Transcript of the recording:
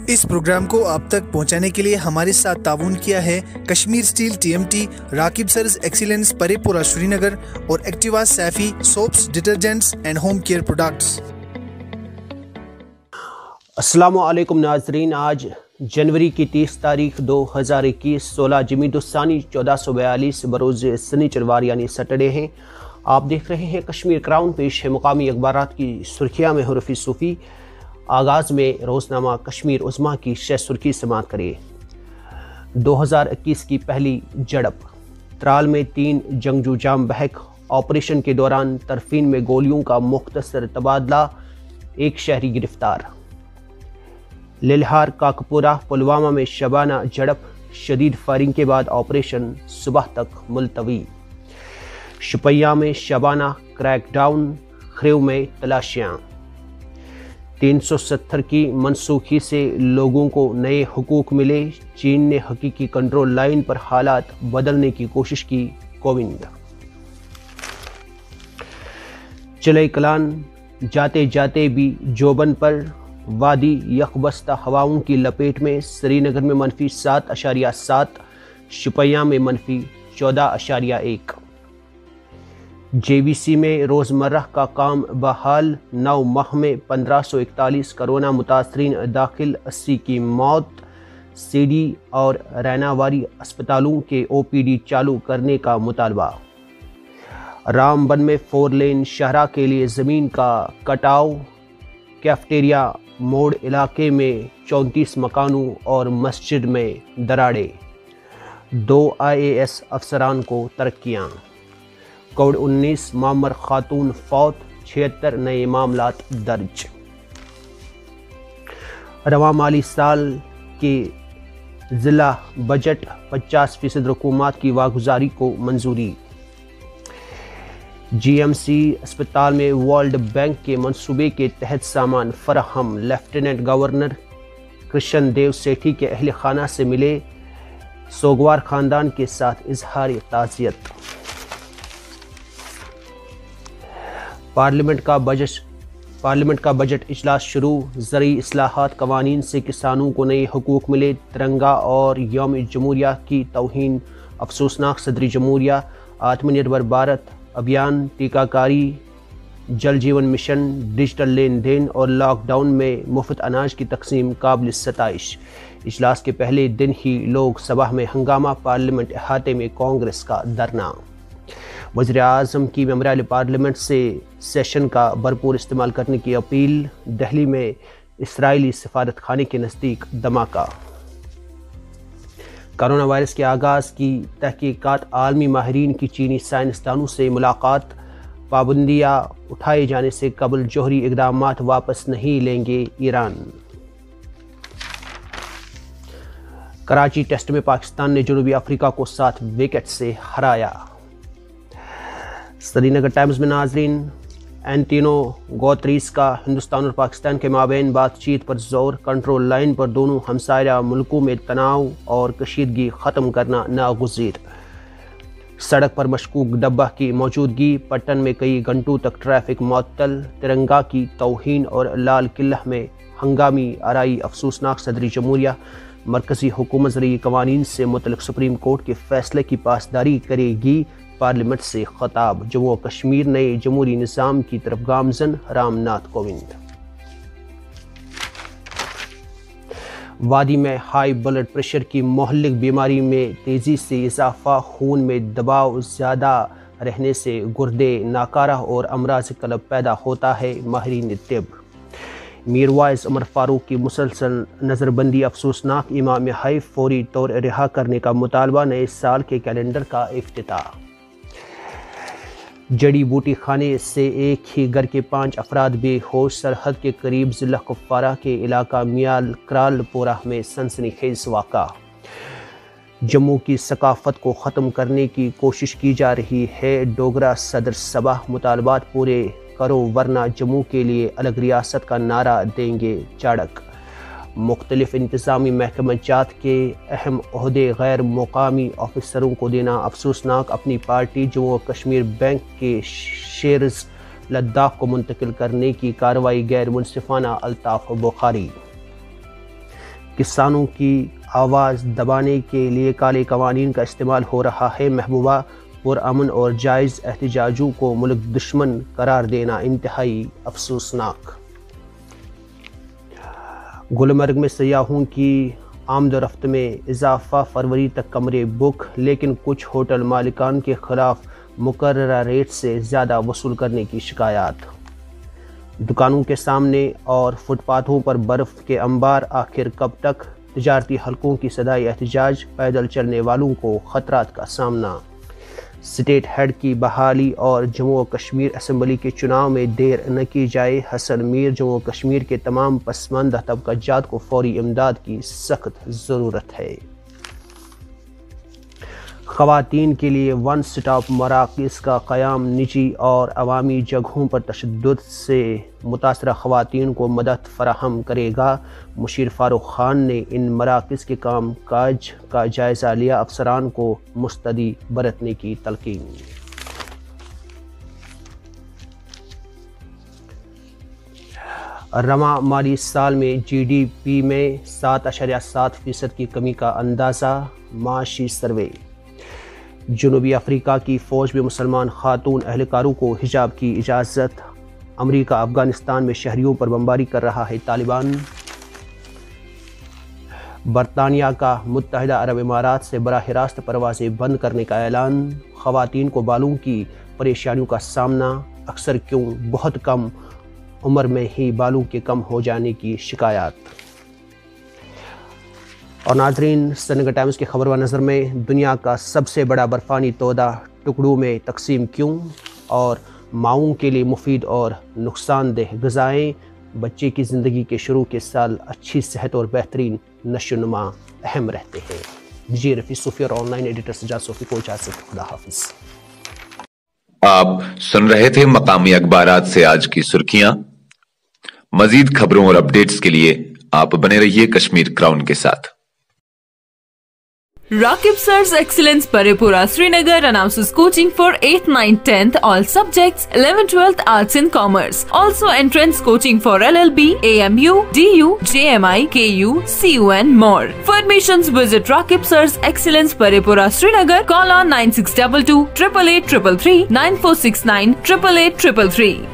اس programme کو آپ تک پہنچانے کے لیے ہمارے ساتھ تعاون کیا ہے کشمیر سٹیل TMT، راکب سرز excellence Parraypora Srinagar اور ایکٹیوا سیفی soaps detergents and home care products. السلام علیکم ناظرین، آج جنوری کی 30 تاریخ 2021 16 جمیدہ الثانی 1442 بروز سنیچروار یعنی سیٹرڈے ہیں۔ آپ دیکھ رہے ہیں کشمیر کراؤن، پیش ہے مقامی اخبارات کی سرخیاں میں حروف صوفی۔ آغاز میں روزنامہ کشمیر عظمیٰ کی شہ سرخی سماعت کریں۔ 2021 کی پہلی جھڑپ، ترال میں 3 جنگجو جام بحق، آپریشن کے دوران طرفین میں گولیوں کا مختصر تبادلہ، 1 شہری گرفتار۔ للہار کاکپورہ پلوامہ میں شبانہ جھڑپ، شدید فائرنگ کے بعد آپریشن صبح تک ملتوی۔ شپیاں میں شبانہ کریک ڈاؤن، خریو میں تلاشیاں۔ 370 کی منسوخی سے لوگوں کو نئے حقوق ملے، چین نے حقیقی کنٹرول لائن پر حالات بدلنے کی کوشش کی، کووند۔ چلے کلان جاتے جاتے بھی جوبن پر، وادی یکبستہ ہواؤں کی لپیٹ میں، سری نگر میں -7.7، شپیاں میں -14.1۔ JVC میں روزمرہ کا کام بحال، 9 ماہ میں 1541 کرونا متاثرین داخل، 80 کی موت۔ CD اور ریناواری اسپتالوں کے OPD چالو کرنے کا مطالبہ۔ رام بن میں 4 لین شاہراہ کے لیے زمین کا کٹاؤ، کیفٹیریا موڑ علاقے میں 34 مکانوں اور مسجد میں دراڑیں، 2 IAS افسران کو ترقیاں۔ کووڈ-19 معمر خاتون فوت، 76 نئے معاملات درج۔ رواں مالی سال کے ضلع بجٹ 50% رقومات کی واگزاری کو منظوری۔ GMC اسپتال میں ورلڈ بینک کے منصوبے کے تحت سامان فراہم، لیفٹیننٹ گورنر کرشن دیو سیٹھی کے اہل خانہ سے ملے، سوگوار خاندان کے ساتھ اظہار تعزیت۔ پارلیمنٹ کا بجٹ اجلاس شروع، زرعی اصلاحات قوانین سے کسانوں کو نئے حقوق ملے، ترنگا اور یوم جمہوریہ کی توہین افسوسناک، صدر جمہوریہ۔ آتم نربھر بھارت ابھیان، ٹیکہ کاری، جل جیون مشن، ڈیجیٹل لین دین اور لاک ڈاؤن میں مفت اناج کی تقسیم قابل ستائش۔ اجلاس کے پہلے دن ہی لوک سبھا میں ہنگامہ، پارلیمنٹ احاطے میں کانگریس کا دھرنا۔ وزیر اعظم کی ممبران پارلیمنٹ سے سیشن کا بھرپور استعمال کرنے کی اپیل، دہلی میں اسرائیلی سفارت خانے کے نزدیک دھماکہ۔ کرونا وائرس کے آغاز کی تحقیقات، عالمی ماہرین کی چینی سائنسدانوں سے ملاقات، پابندیاں اٹھائے جانے سے قبل جوہری اقدامات واپس نہیں لیں گے ایران۔ کراچی ٹیسٹ میں پاکستان نے جنوبی افریقہ کو 7 وکٹ سے ہرایا۔ سری نگر ٹائمز میں ناظرین، اینٹینو گوتریس کا ہندوستان اور پاکستان کے مابین بات چیت پر زور، کنٹرول لائن پر دونوں ہمسایہ ملکوں میں تناؤ اور کشیدگی ختم کرنا ناگزیر۔ سڑک پر مشکوک ڈبہ کی موجودگی، پٹن میں کئی گھنٹوں تک ٹریفک معطل، ترنگا کی توہین اور لال قلعہ میں ہنگامی آرائی افسوسناک، صدر جمہوریہ۔ مرکزی حکومت زرعی قوانین سے متعلق سپریم کورٹ کے فیصلے کی پاسداری کرے گی، پارلیمنٹ سے خطاب۔ جموں و کشمیر نئے جمہوری نظام کی طرف گامزن، رام ناتھ کووند۔ وادی میں ہائی بلڈ پریشر کی مہلک بیماری میں تیزی سے اضافہ، خون میں دباؤ زیادہ رہنے سے گردے، ناکارہ اور امراض قلب پیدا ہوتا ہے، ماہرین طب۔ میروائز عمر فاروق کی مسلسل نظر بندی افسوسناک، امام حی فوری طور رہا کرنے کا مطالبہ، نئے سال کے کیلنڈر کا افتتاح۔ جڑی بوٹی کھانے سے ایک ہی گھر کے 5 افراد بے ہوش، سرحد کے قریب ضلع کپوارہ کے علاقہ میال کرال پورہ میں سنسنی خیز واقعہ۔ جموں کی ثقافت کو ختم کرنے کی کوشش کی جا رہی ہے، ڈوگرا صدر صبا، مطالبات پورے کرو ورنہ جموں کے لیے الگ ریاست کا نعرہ دیں گے، چاڑک۔ مختلف انتظامی محکمہ جات کے اہم عہدے غیر مقامی آفیسروں کو دینا افسوسناک، اپنی پارٹی جموں و کشمیر بینک کے شیئرز لداخ کو منتقل کرنے کی کارروائی غیر منصفانہ، الطاف بخاری۔ کسانوں کی آواز دبانے کے لیے کالے قوانین کا استعمال ہو رہا ہے. محبوبہ پرامن اور جائز احتجاجوں کو ملک دشمن قرار دینا انتہائی افسوسناک. گلمرگ میں سیاحوں کی آمد و رفت میں اضافہ. فروری تک کمرے بک، لیکن کچھ ہوٹل مالکان کے خلاف مقررہ ریٹ سے زیادہ وصول کرنے کی شکایات. دکانوں کے سامنے اور فٹ پاتھوں پر برف کے انبار. آخر کب تک؟ تجارتی حلقوں کی صدائی احتجاج. پیدل چلنے والوں کو خطرات کا سامنا. اسٹیٹ ہیڈ کی بحالی اور جموں و کشمیر اسمبلی کے چناؤ میں دیر نہ کی جائے. حسن میر. جموں و کشمیر کے تمام پسماندہ طبقات کو فوری امداد کی سخت ضرورت ہے. خواتین کے لیے ون سٹاپ مراکز کا قیام. نجی اور عوامی جگہوں پر تشدد سے متاثرہ خواتین کو مدد فراہم کرے گا. مشیر فاروق خان نے ان مراکز کے کام کاج کا جائزہ لیا. افسران کو مستعدی برتنے کی تلقین. رواں مالی سال میں جی ڈی پی میں 7.7% کی کمی کا اندازہ. معاشی سروے. جنوبی افریقہ کی فوج میں مسلمان خاتون اہلکاروں کو حجاب کی اجازت. امریکہ افغانستان میں شہریوں پر بمباری کر رہا ہے. طالبان. برطانیہ کا متحدہ عرب امارات سے براہ راست پروازیں بند کرنے کا اعلان. خواتین کو بالوں کی پریشانیوں کا سامنا. اکثر کیوں بہت کم عمر میں ہی بالوں کے کم ہو جانے کی شکایات. اور ناظرین، سرینگر ٹائمز کی خبر و نظر میں دنیا کا سب سے بڑا برفانی تودہ ٹکڑوں میں تقسیم کیوں، اور ماؤں کے لیے مفید اور نقصان دہ غذائیں. بچے کی زندگی کے شروع کے سال اچھی صحت اور بہترین نشو و نما اہم رہتے ہیں. جی رفیع صوفی اور آن لائن ایڈیٹر سجاد صوفی کو اجازت. خدا حافظ. آپ سن رہے تھے مقامی اخبارات سے آج کی سرخیاں. مزید خبروں اور اپڈیٹس کے لیے آپ بنے رہیے کشمیر کراؤن کے ساتھ. Rakib Sir's Excellence Parepura Srinagar announces coaching for 8th, 9th, 10th all subjects, 11th, 12th Arts and Commerce. Also entrance coaching for LLB, AMU, DU, JMI, KU, CU and more. For admissions visit Rakib Sir's Excellence Parepura Srinagar. Call on 9622 888 333 9469 888 333.